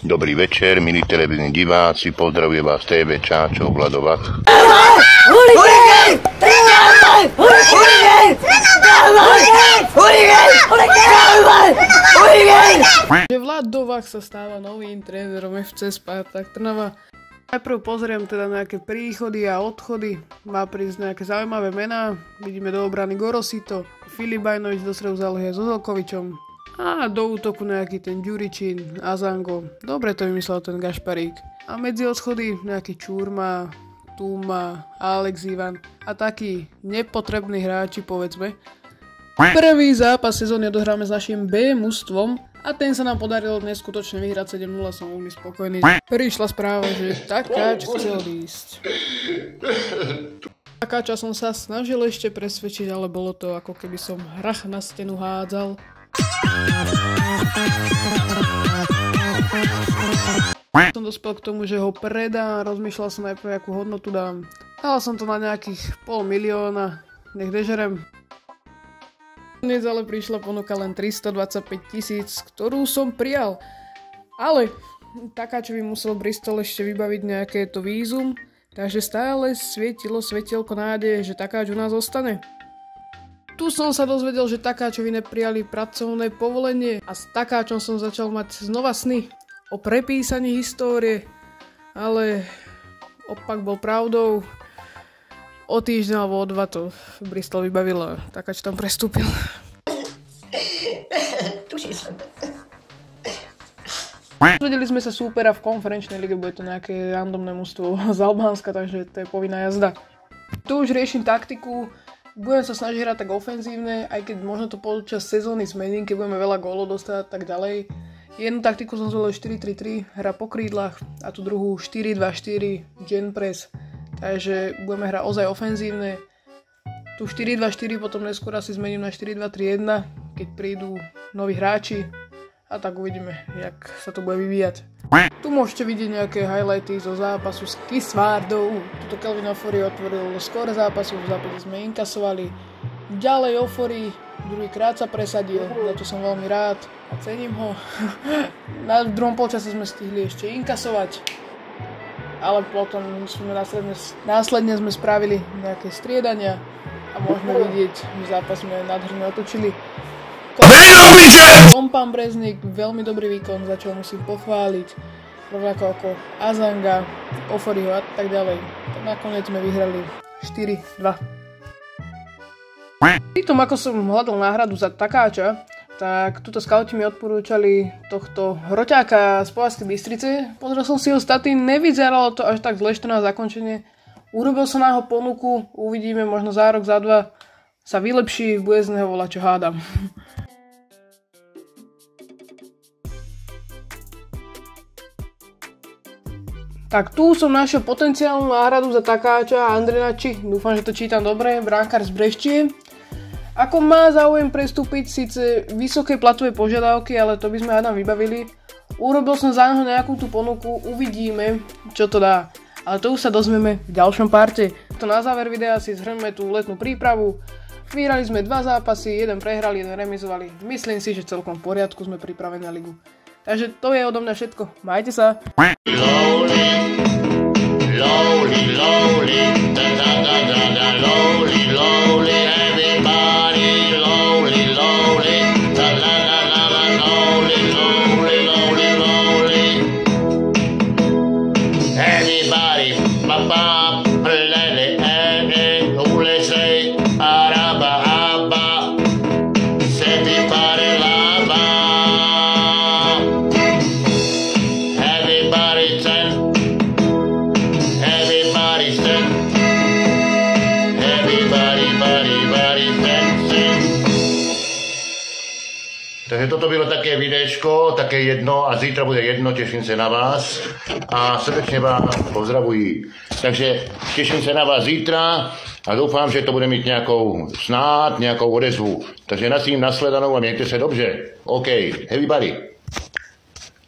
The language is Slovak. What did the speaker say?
Dobrý večer, milí televízni diváci, pozdravuje vás TV Čáčov, Vladovak. Vladovak sa stáva novým trénerom FC Spartak Trnava. Najprv pozriem teda nejaké príchody a odchody. Má prísť nejaké zaujímavé mená. Vidíme do obrany Gorosito, Filip Bajnovič do stredu zálohy so Zelkovičom. A do útoku nejaký ten Ďuričín, Azango. Dobre to vymyslel ten Gašparík. A medzi odchody nejaký Čurma, Tuma, Alex Ivan a takí nepotrební hráči, povedzme. Prvý zápas sezóny odohráme s našim B mužstvom a ten sa nám podarilo neskutočne vyhrať 7-0, som veľmi spokojný. Prišla správa, že Takáč chcel ísť. Takáča som sa snažil ešte presvedčiť, ale bolo to ako keby som hrach na stenu hádzal. Som dospel k tomu, že ho predám, rozmýšľal som najprv, akú hodnotu dám. Dal som to na nejakých 500 000, nech dežerem. Dnes ale prišla ponuka len 325 000, ktorú som prijal. Ale Takáčovi musel Bristol ešte vybaviť nejaké to vízum, takže stále svietilo svetielko nádeje, že Takáč u nás zostane. Tu som sa dozvedel, že Takáčovi neprijali pracovné povolenie a s Takáčom som začal mať znova sny o prepísaní histórie, ale opak bol pravdou. O týždeň alebo o 2 to Bristol vybavil a Takáč tam prestúpil. Dozvedeli sme sa súpera v konferenčnej lige, bude to nejaké randomné mužstvo z Albánska, takže to je povinná jazda. Tu už riešim taktiku. Budem sa snažiť hrať tak ofenzívne, aj keď možno to počas sezóny zmením, keď budeme veľa gólov dostať tak ďalej. Jednu taktiku som zvolil 4-3-3, hra po krídlach a tú druhú 4-2-4, gen press. Takže budeme hrať ozaj ofenzívne. Tu 4-2-4 potom neskôr asi zmením na 4-2-3-1, keď prídu noví hráči. A tak uvidíme, jak sa to bude vyvíjať. Tu môžete vidieť nejaké highlighty zo zápasu s Kisvárdou. Tuto Kelvin Ofori otvoril skóre zápasu, v zápase sme inkasovali. Ďalej Ofori druhýkrát sa presadil, za to som veľmi rád a cením ho. Na druhom polčase sme stihli ešte inkasovať, ale potom sme následne sme spravili nejaké striedania a môžeme vidieť, že zápas sme nádherne otočili. Pán Breznik, veľmi dobrý výkon, za čo musím pochváliť. Rovnako ako Azanga, Oforiho a tak ďalej. Nakoniec sme vyhrali 4-2. Pri tom, ako som hľadal náhradu za Takáča, tak tuto skauti mi odporúčali tohto hroťáka z Považskej Bystrice. Pozrel som si ho staty, nevyzeralo to až tak zle na zakončenie. Urobil som na ho ponuku, uvidíme, možno za rok, za 2 sa vylepší, bude z neho volať, čo hádam. Tak tu som našiel potenciálnu náhradu za Takáča a Andrenači, dúfam, že to čítam dobre, brankár z Breštie. Ako má záujem prestúpiť, síce vysoké platové požiadavky, ale to by sme hádam vybavili. Urobil som za neho nejakú tú ponuku, uvidíme, čo to dá. Ale to už sa dozvieme v ďalšom parte. To na záver videa si zhrňme tú letnú prípravu. Vyhrali sme 2 zápasy, jeden prehrali, jeden remizovali. Myslím si, že celkom v poriadku sme pripravení na ligu. Takže to je odo mňa všetko. Majte sa. Takže toto bylo také videčko, také jedno a zítra bude jedno, těším se na vás a srdečně vás pozdravuji. Takže těším se na vás zítra a doufám, že to bude mít nějakou odezvu. Takže nasím nasledanou a mějte se dobře. OK, everybody.